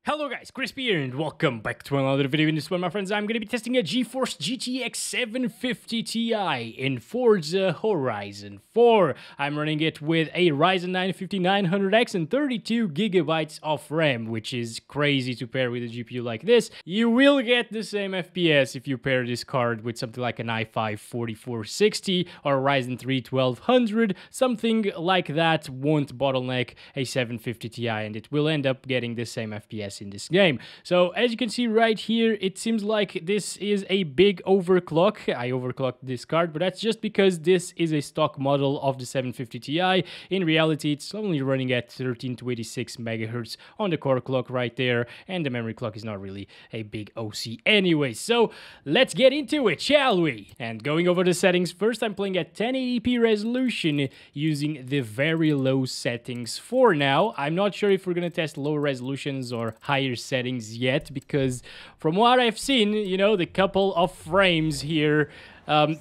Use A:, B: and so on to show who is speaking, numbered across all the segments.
A: Hello guys, Crispy here and welcome back to another video. In this one, my friends, I'm going to be testing a GeForce GTX 750 Ti in Forza Horizon 4. I'm running it with a Ryzen 950-900X and 32 gigabytes of RAM, which is crazy to pair with a GPU like this. You will get the same FPS if you pair this card with something like an i5 4460 or a Ryzen 3 1200. Something like that won't bottleneck a 750 Ti, and it will end up getting the same FPS in this game. So as you can see right here, it seems like this is a big overclock. I overclocked this card, but that's just because this is a stock model of the 750 Ti. In reality, it's only running at 13 to 86 megahertz on the core clock right there, and the memory clock is not really a big OC anyway. So let's get into it, shall we? And going over the settings first, I'm playing at 1080p resolution using the very low settings for now. I'm not sure if we're gonna test lower resolutions or higher settings yet, because from what I've seen, you know, the couple of frames here,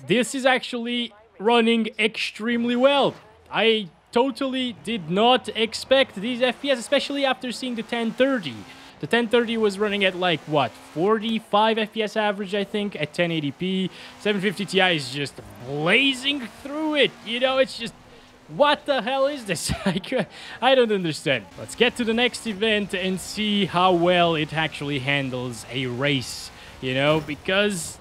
A: this is actually running extremely well. I totally did not expect these FPS, especially after seeing the 1030. The 1030 was running at like, what, 45 FPS average, I think, at 1080p. 750 Ti is just blazing through it, you know, it's just... What the hell is this? I don't understand. Let's get to the next event and see how well it actually handles a race, you know, because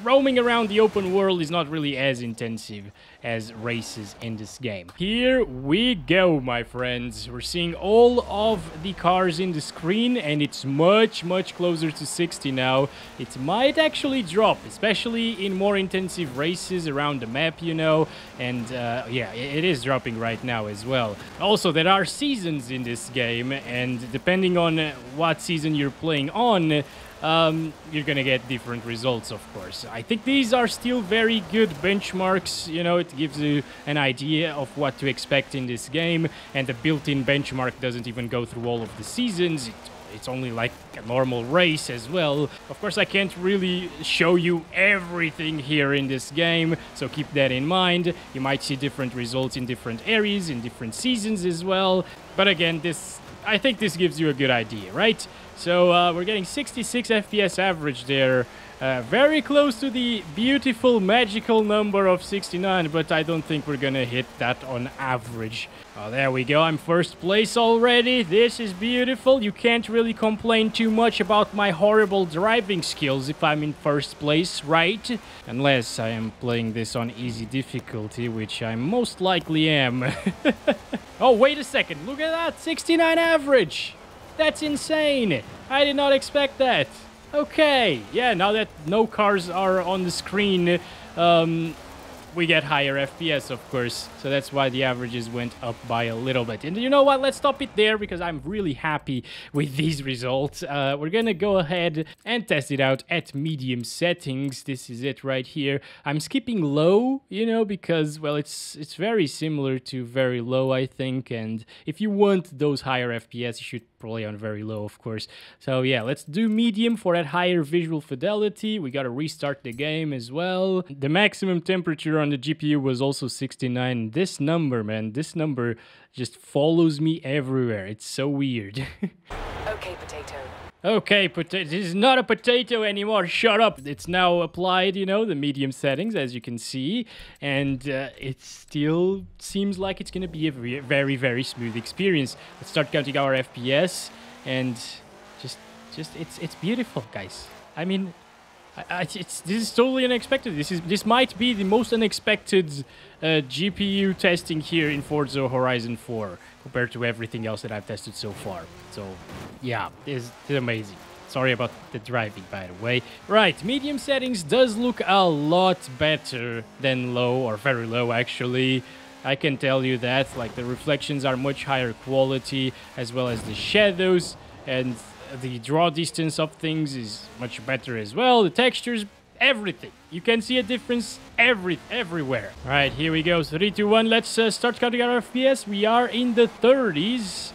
A: roaming around the open world is not really as intensive as races in this game. Here we go, my friends. We're seeing all of the cars in the screen, and it's much closer to 60 now. It might actually drop, especially in more intensive races around the map, you know, and yeah, it is dropping right now as well. Also, there are seasons in this game, and depending on what season you're playing on, you're gonna get different results, of course. I think these are still very good benchmarks, you know, it gives you an idea of what to expect in this game, and the built-in benchmark doesn't even go through all of the seasons. It's only like a normal race as well. Of course, I can't really show you everything here in this game, so keep that in mind. You might see different results in different areas, in different seasons as well. But again, I think this gives you a good idea, right? So we're getting 66 FPS average there, very close to the beautiful magical number of 69, but I don't think we're gonna hit that on average. Oh, there we go, I'm first place already. This is beautiful. You can't really complain too much about my horrible driving skills if I'm in first place, right? Unless I am playing this on easy difficulty, which I most likely am. Oh, wait a second, look at that, 69 average! That's insane! I did not expect that. Okay, yeah, now that no cars are on the screen, we get higher FPS, of course. So that's why the averages went up by a little bit. And you know what? Let's stop it there because I'm really happy with these results. We're gonna go ahead and test it out at medium settings. This is it right here. I'm skipping low, you know, because, well, it's very similar to very low, I think. And if you want those higher FPS, you should probably on very low, of course. So yeah, let's do medium for that higher visual fidelity. We gotta restart the game as well. The maximum temperature on the GPU was also 69. This number, man, this number just follows me everywhere. It's so weird.
B: Okay, potato.
A: Okay, this is not a potato anymore. Shut up. It's now applied, you know, the medium settings, as you can see. And it still seems like it's going to be a very smooth experience. Let's start counting our FPS. And just it's beautiful, guys. I mean, this is totally unexpected. This might be the most unexpected GPU testing here in Forza Horizon 4 compared to everything else that I've tested so far. So yeah, it's amazing. Sorry about the driving, by the way. Right, medium settings does look a lot better than low, or very low actually. I can tell you that. Like, the reflections are much higher quality, as well as the shadows, and the draw distance of things is much better as well. The textures, everything. You can see a difference everywhere. All right, here we go. 3, 2, 1. Let's start counting our FPS. We are in the 30s,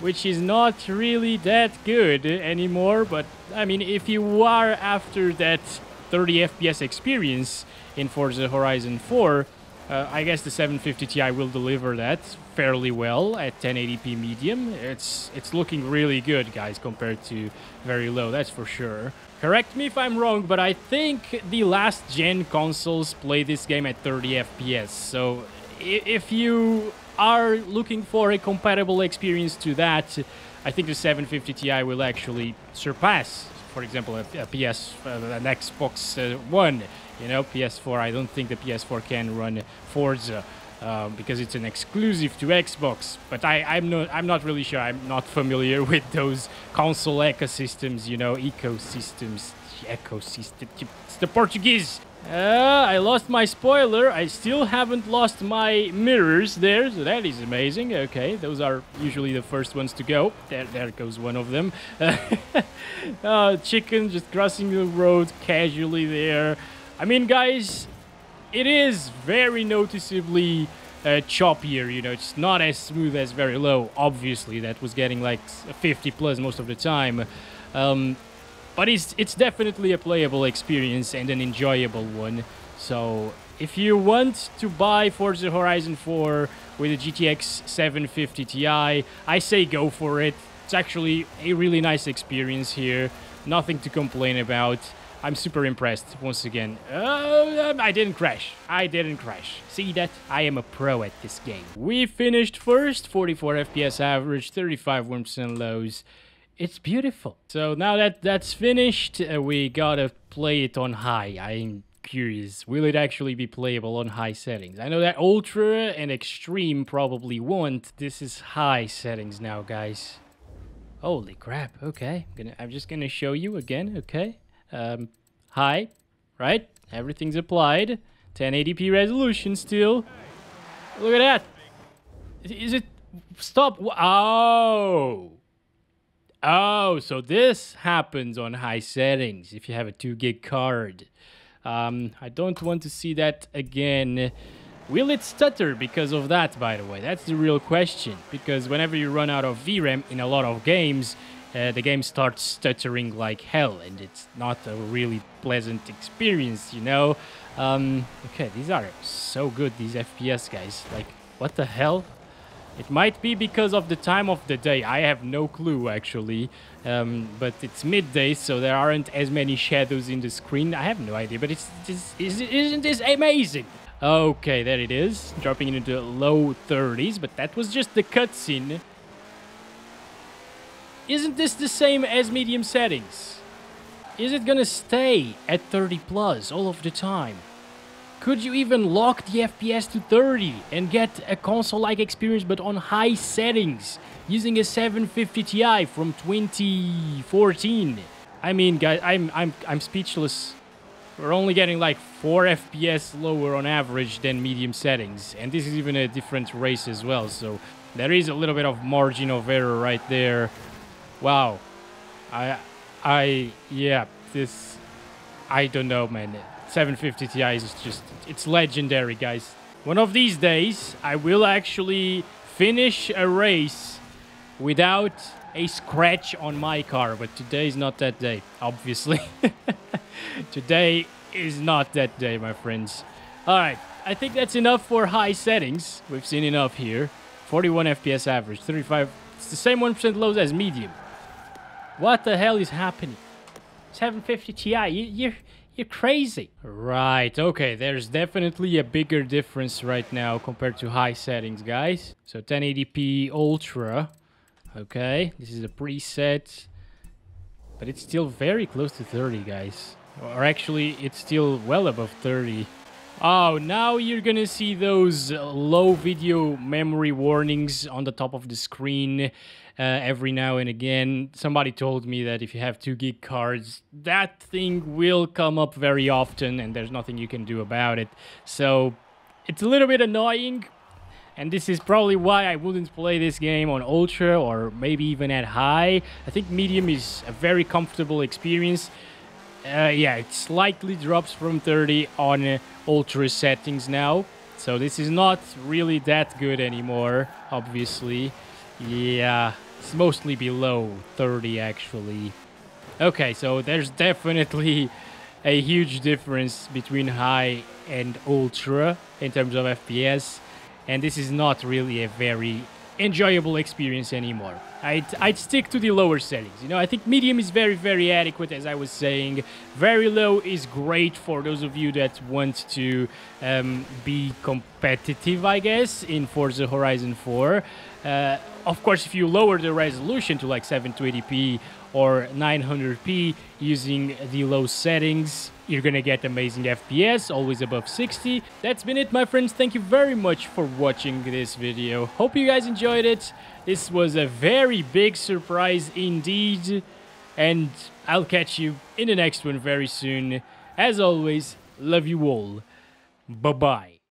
A: which is not really that good anymore. But, I mean, if you are after that 30 FPS experience in Forza Horizon 4, I guess the 750 Ti will deliver that fairly well at 1080p medium. It's looking really good, guys, compared to very low, that's for sure. Correct me if I'm wrong, but I think the last gen consoles play this game at 30 FPS. So if you are looking for a compatible experience to that, I think the 750 Ti will actually surpass, for example, an Xbox One. You know, PS4, I don't think the PS4 can run Forza because it's an exclusive to Xbox. But I'm not really sure. I'm not familiar with those console ecosystems, you know, ecosystems. Ecosystem. It's the Portuguese. I lost my spoiler. I still haven't lost my mirrors there, so that is amazing. Okay, those are usually the first ones to go. There goes one of them. Chicken just crossing the road casually there. I mean, guys, it is very noticeably choppier, you know. It's not as smooth as very low. Obviously, that was getting like 50 plus most of the time. But it's definitely a playable experience and an enjoyable one. So if you want to buy Forza Horizon 4 with a GTX 750 Ti, I say go for it. It's actually a really nice experience here. Nothing to complain about. I'm super impressed once again. I didn't crash. I didn't crash. See that? I am a pro at this game. We finished first, 44 FPS average, 35 1% lows. It's beautiful. So now that that's finished, we gotta play it on high. I'm curious, will it actually be playable on high settings? I know that Ultra and Extreme probably won't. This is high settings now, guys. Holy crap, okay. I'm just gonna show you again, okay? High, right? Everything's applied. 1080p resolution still. Look at that. Is it... Stop. Oh. Oh, so this happens on high settings if you have a 2 gig card. I don't want to see that again. Will it stutter because of that, by the way? That's the real question. Because whenever you run out of VRAM in a lot of games, the game starts stuttering like hell, and it's not a really pleasant experience, you know? Okay, these are so good, these FPS, guys. Like, what the hell? It might be because of the time of the day. I have no clue, actually. But it's midday, so there aren't as many shadows in the screen. I have no idea, but isn't this amazing? Okay, there it is. Dropping into low 30s, but that was just the cutscene. Isn't this the same as medium settings? Is it gonna stay at 30 plus all of the time? Could you even lock the FPS to 30 and get a console-like experience but on high settings using a 750 Ti from 2014? I mean, guys, I'm speechless. We're only getting like 4 FPS lower on average than medium settings, and this is even a different race as well, so there is a little bit of margin of error right there. Wow. Yeah, this, I don't know, man. 750 Ti is just, it's legendary, guys. One of these days, I will actually finish a race without a scratch on my car, but today is not that day, obviously. Today is not that day, my friends. Alright, I think that's enough for high settings. We've seen enough here. 41 FPS average, 35, it's the same 1% lows as medium. What the hell is happening? 750 Ti, you're crazy. Right, okay, there's definitely a bigger difference right now compared to high settings, guys. So 1080p Ultra. Okay, this is a preset. But it's still very close to 30, guys. Or actually, it's still well above 30. Oh, now you're gonna see those low video memory warnings on the top of the screen every now and again. Somebody told me that if you have 2 gig cards, that thing will come up very often and there's nothing you can do about it. So it's a little bit annoying, and this is probably why I wouldn't play this game on Ultra or maybe even at high. I think medium is a very comfortable experience. Yeah, it slightly drops from 30 on Ultra settings now. So this is not really that good anymore, obviously. Yeah, it's mostly below 30 actually. Okay, so there's definitely a huge difference between high and ultra in terms of FPS, and this is not really a very enjoyable experience anymore. I'd stick to the lower settings. You know, I think medium is very, very adequate, as I was saying. Very low is great for those of you that want to be competitive, I guess, in Forza Horizon 4. Of course, if you lower the resolution to like 720p or 900p using the low settings, you're gonna get amazing FPS, always above 60. That's been it, my friends. Thank you very much for watching this video. Hope you guys enjoyed it. This was a very big surprise indeed, and I'll catch you in the next one very soon. As always, love you all. Bye-bye.